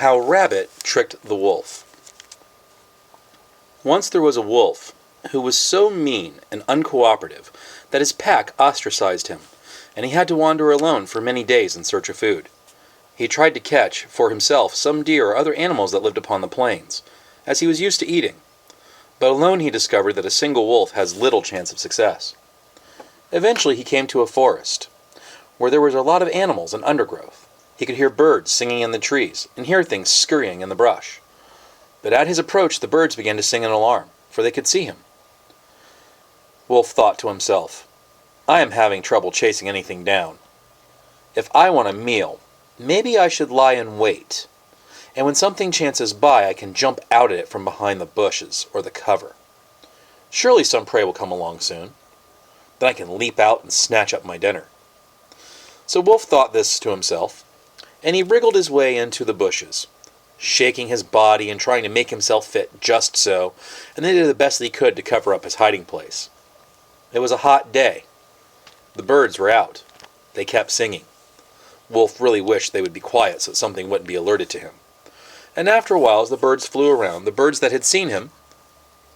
How Rabbit Tricked the Wolf. Once there was a wolf who was so mean and uncooperative that his pack ostracized him, and he had to wander alone for many days in search of food. He tried to catch, for himself, some deer or other animals that lived upon the plains, as he was used to eating, but alone he discovered that a single wolf has little chance of success. Eventually he came to a forest, where there was a lot of animals and undergrowth. He could hear birds singing in the trees, and hear things scurrying in the brush. But at his approach the birds began to sing in alarm, for they could see him. Wolf thought to himself, "I am having trouble chasing anything down. If I want a meal, maybe I should lie in wait, and when something chances by I can jump out at it from behind the bushes or the cover. Surely some prey will come along soon. Then I can leap out and snatch up my dinner." So Wolf thought this to himself, and he wriggled his way into the bushes, shaking his body and trying to make himself fit just so, and then did the best that he could to cover up his hiding place. It was a hot day. The birds were out. They kept singing. Wolf really wished they would be quiet so that something wouldn't be alerted to him. And after a while, as the birds flew around, the birds that had seen him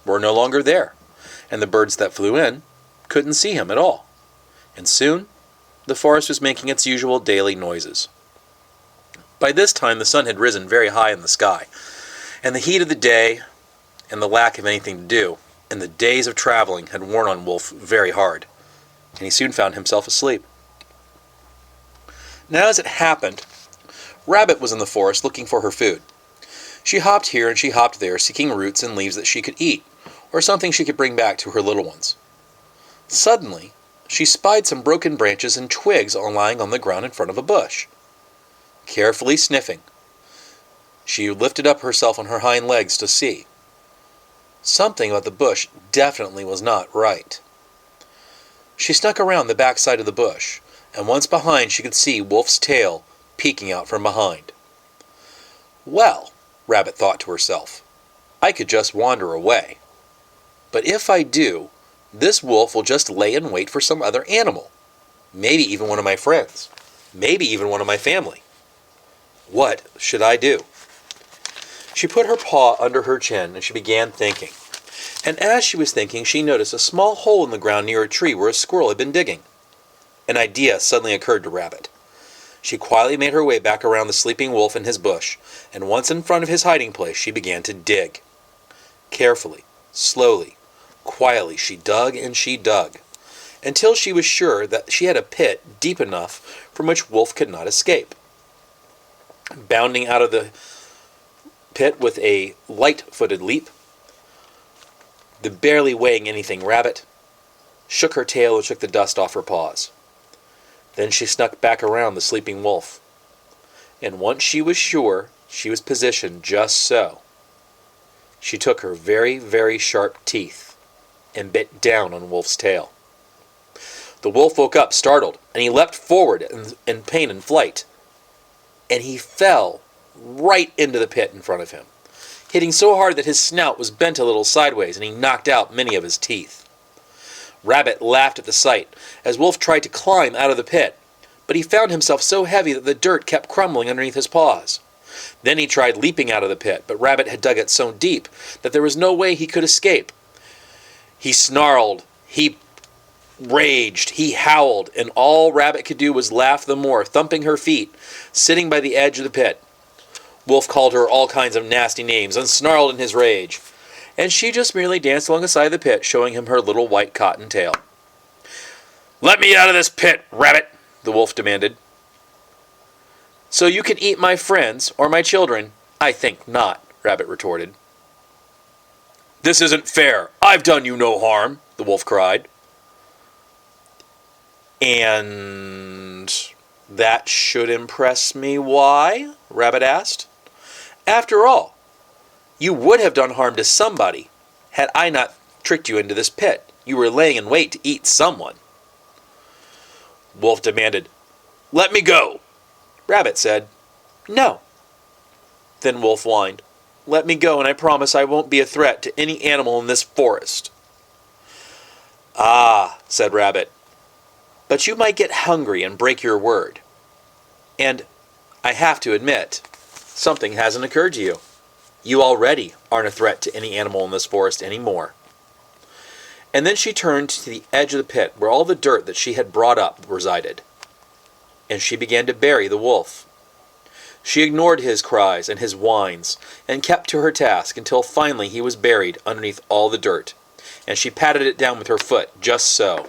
were no longer there, and the birds that flew in couldn't see him at all. And soon, the forest was making its usual daily noises. By this time the sun had risen very high in the sky, and the heat of the day, and the lack of anything to do, and the days of traveling had worn on Wolf very hard, and he soon found himself asleep. Now as it happened, Rabbit was in the forest looking for her food. She hopped here and she hopped there, seeking roots and leaves that she could eat, or something she could bring back to her little ones. Suddenly, she spied some broken branches and twigs all lying on the ground in front of a bush. Carefully sniffing, she lifted up herself on her hind legs to see. Something about the bush definitely was not right. She snuck around the back side of the bush, and once behind she could see Wolf's tail peeking out from behind. Well, Rabbit thought to herself, I could just wander away. But if I do, this wolf will just lay in wait for some other animal. Maybe even one of my friends. Maybe even one of my family. What should I do? She put her paw under her chin and she began thinking. And as she was thinking, she noticed a small hole in the ground near a tree where a squirrel had been digging. An idea suddenly occurred to Rabbit. She quietly made her way back around the sleeping wolf in his bush, and once in front of his hiding place, she began to dig. Carefully, slowly, quietly, she dug and she dug, until she was sure that she had a pit deep enough from which Wolf could not escape. Bounding out of the pit with a light-footed leap, the barely weighing anything Rabbit shook her tail and shook the dust off her paws. Then she snuck back around the sleeping wolf, and once she was sure she was positioned just so, she took her very, very sharp teeth and bit down on Wolf's tail. The wolf woke up startled, and he leapt forward in pain and flight, and he fell right into the pit in front of him, hitting so hard that his snout was bent a little sideways, and he knocked out many of his teeth. Rabbit laughed at the sight as Wolf tried to climb out of the pit, but he found himself so heavy that the dirt kept crumbling underneath his paws. Then he tried leaping out of the pit, but Rabbit had dug it so deep that there was no way he could escape. He snarled, he raged, he howled, and all Rabbit could do was laugh the more, thumping her feet, sitting by the edge of the pit. Wolf called her all kinds of nasty names and snarled in his rage, and she just merely danced along the side of the pit, showing him her little white cotton tail. "Let me out of this pit, Rabbit," the wolf demanded. "So you can eat my friends or my children?" "I think not," Rabbit retorted. "This isn't fair. I've done you no harm," the wolf cried. "And that should impress me. Why?" Rabbit asked. "After all, you would have done harm to somebody had I not tricked you into this pit. You were laying in wait to eat someone." Wolf demanded, "Let me go." Rabbit said, "No." Then Wolf whined, "Let me go, and I promise I won't be a threat to any animal in this forest." "Ah," said Rabbit, "but you might get hungry and break your word. And I have to admit, Something hasn't occurred to you. You already aren't a threat to any animal in this forest anymore. And then she turned to the edge of the pit where all the dirt that she had brought up resided. And she began to bury the wolf. She ignored his cries and his whines and kept to her task until finally he was buried underneath all the dirt. And she patted it down with her foot, just so.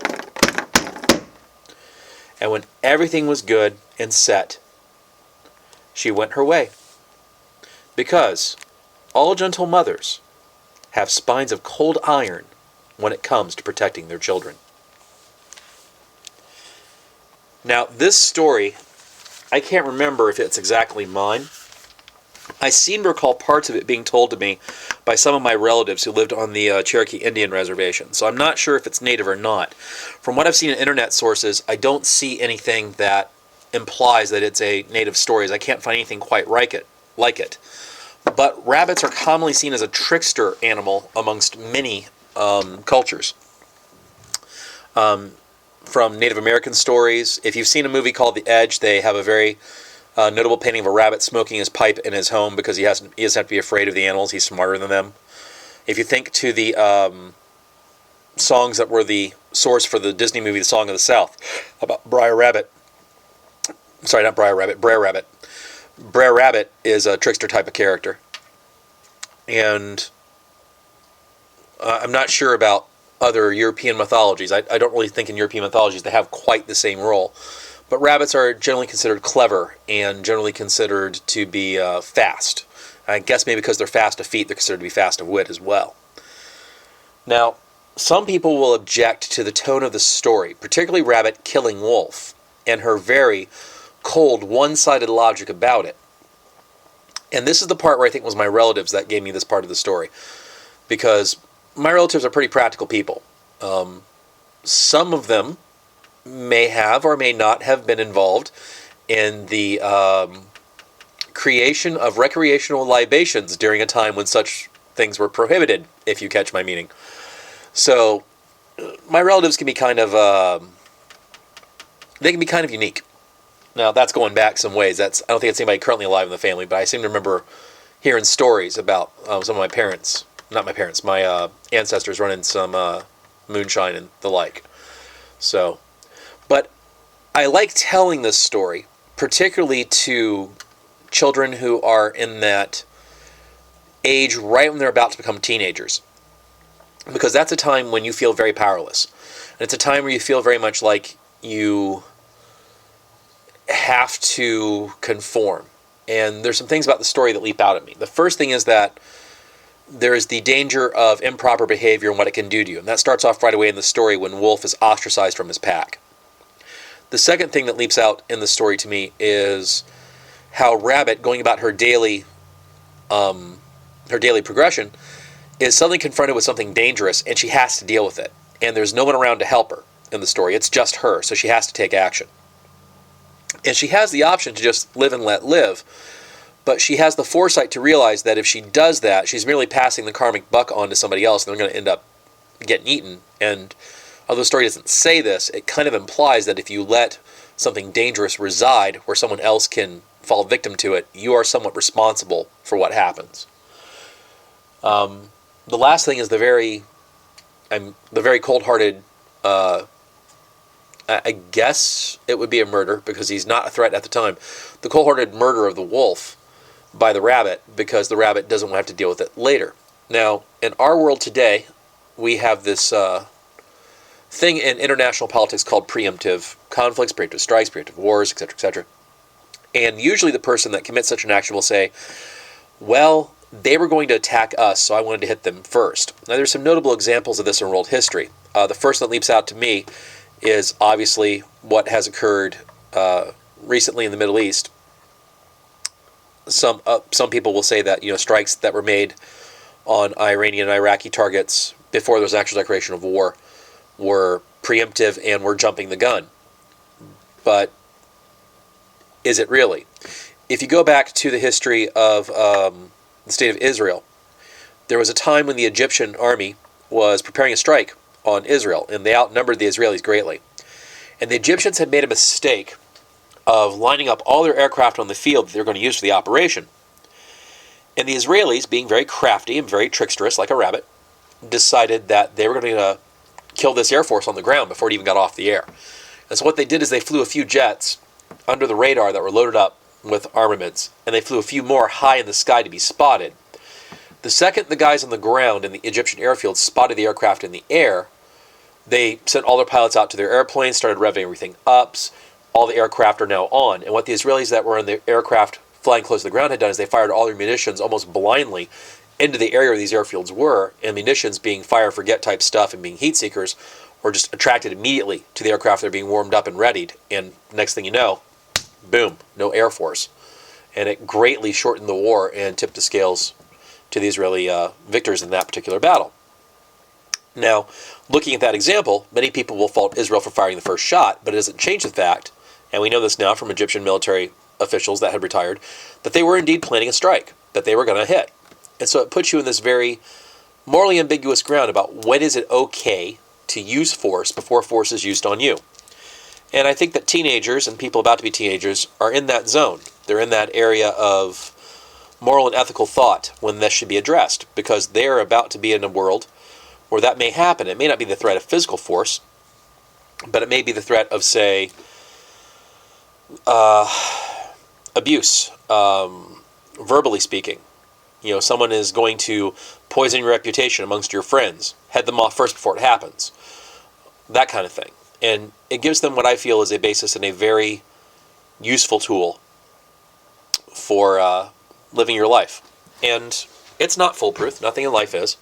And when everything was good and set, she went her way. Because all gentle mothers have spines of cold iron when it comes to protecting their children. Now, this story, I can't remember if it's exactly mine. I seem to recall parts of it being told to me by some of my relatives who lived on the Cherokee Indian Reservation. So I'm not sure if it's native or not. From what I've seen in internet sources, I don't see anything that implies that it's a native story, as I can't find anything quite like it. But rabbits are commonly seen as a trickster animal amongst many cultures. From Native American stories, if you've seen a movie called The Edge, they have a very notable painting of a rabbit smoking his pipe in his home because he doesn't have to be afraid of the animals. He's smarter than them. If you think to the songs that were the source for the Disney movie The Song of the South about Brer Rabbit. Sorry, not Brer Rabbit, Brer Rabbit. Brer Rabbit is a trickster type of character. And I'm not sure about other European mythologies. I don't really think in European mythologies they have quite the same role. But rabbits are generally considered clever and generally considered to be fast. I guess maybe because they're fast of feet, they're considered to be fast of wit as well. Now, some people will object to the tone of the story, particularly Rabbit killing Wolf, and her very cold, one-sided logic about it. And this is the part where I think it was my relatives that gave me this part of the story. Because my relatives are pretty practical people. Some of them may have or may not have been involved in the creation of recreational libations during a time when such things were prohibited, if you catch my meaning. So, my relatives can be kind of, they can be kind of unique. Now, that's going back some ways. I don't think it's anybody currently alive in the family, but I seem to remember hearing stories about some of my parents, my ancestors running some moonshine and the like. So, but I like telling this story, particularly to children who are in that age right when they're about to become teenagers. Because that's a time when you feel very powerless. And it's a time where you feel very much like you have to conform. And there's some things about the story that leap out at me. The first thing is that there is the danger of improper behavior and what it can do to you. And that starts off right away in the story when Wolf is ostracized from his pack. The second thing that leaps out in the story to me is how Rabbit, going about her daily progression, is suddenly confronted with something dangerous and she has to deal with it. And there's no one around to help her in the story. It's just her, so she has to take action. And she has the option to just live and let live. But she has the foresight to realize that if she does that, she's merely passing the karmic buck on to somebody else and they're going to end up getting eaten. And although the story doesn't say this, it kind of implies that if you let something dangerous reside where someone else can fall victim to it, you are somewhat responsible for what happens. The last thing is the very cold-hearted, I guess it would be a murder because he's not a threat at the time. The cold-hearted murder of the wolf by the rabbit because the rabbit doesn't have to deal with it later. Now, in our world today, we have this thing in international politics called preemptive conflicts, preemptive strikes, preemptive wars, etc., etc. And usually the person that commits such an action will say, well, they were going to attack us, so I wanted to hit them first. Now, there's some notable examples of this in world history. The first that leaps out to me is obviously what has occurred recently in the Middle East. Some people will say that strikes that were made on Iranian and Iraqi targets before there was an actual declaration of war were preemptive and were jumping the gun. But is it really? If you go back to the history of the state of Israel, there was a time when the Egyptian army was preparing a strike on Israel, and they outnumbered the Israelis greatly. And the Egyptians had made a mistake of lining up all their aircraft on the field that they were going to use for the operation. And the Israelis, being very crafty and very tricksterous like a rabbit, decided that they were going to kill this Air Force on the ground before it even got off the air. And so what they did is they flew a few jets under the radar that were loaded up with armaments, and they flew a few more high in the sky to be spotted. The second the guys on the ground in the Egyptian airfield spotted the aircraft in the air, they sent all their pilots out to their airplanes, started revving everything up. All the aircraft are now on. And what the Israelis that were in the aircraft flying close to the ground had done is they fired all their munitions almost blindly into the area where these airfields were, and munitions, being fire-forget type stuff and being heat seekers, were just attracted immediately to the aircraft that are being warmed up and readied. And next thing you know, boom, no Air Force. And it greatly shortened the war and tipped the scales to the Israeli victors in that particular battle. Now, looking at that example, many people will fault Israel for firing the first shot, but it doesn't change the fact, and we know this now from Egyptian military officials that had retired, that they were indeed planning a strike, that they were going to hit. And so it puts you in this very morally ambiguous ground about when is it okay to use force before force is used on you. And I think that teenagers and people about to be teenagers are in that zone. They're in that area of moral and ethical thought when this should be addressed, because they're about to be in a world where that may happen. It may not be the threat of physical force, but it may be the threat of, say, abuse, verbally speaking. You know, someone is going to poison your reputation amongst your friends. Head them off first before it happens. That kind of thing. And it gives them what I feel is a basis and a very useful tool for living your life. And it's not foolproof. Nothing in life is.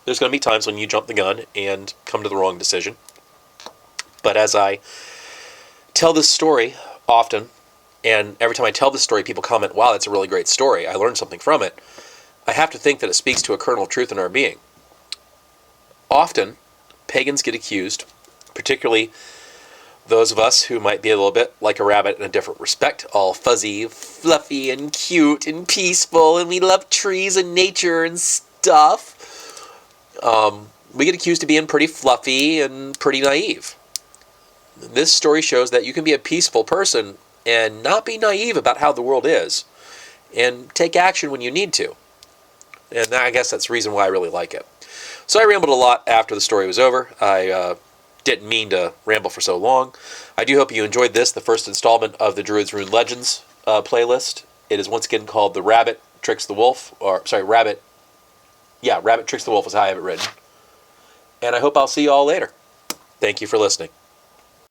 There's going to be times when you jump the gun and come to the wrong decision. But as I tell this story often, and every time I tell this story, people comment, wow, that's a really great story. I learned something from it. I have to think that it speaks to a kernel of truth in our being. Often, pagans get accused, particularly those of us who might be a little bit like a rabbit in a different respect, all fuzzy, fluffy, and cute, and peaceful, and we love trees and nature and stuff. We get accused of being pretty fluffy and pretty naive. This story shows that you can be a peaceful person and not be naive about how the world is, and take action when you need to. And I guess that's the reason why I really like it. So I rambled a lot after the story was over. I didn't mean to ramble for so long. I do hope you enjoyed this, the first installment of the Druid's Rune Legends playlist. It is once again called The Rabbit Tricks the Wolf, Rabbit Tricks the Wolf is how I have it written. And I hope I'll see you all later. Thank you for listening.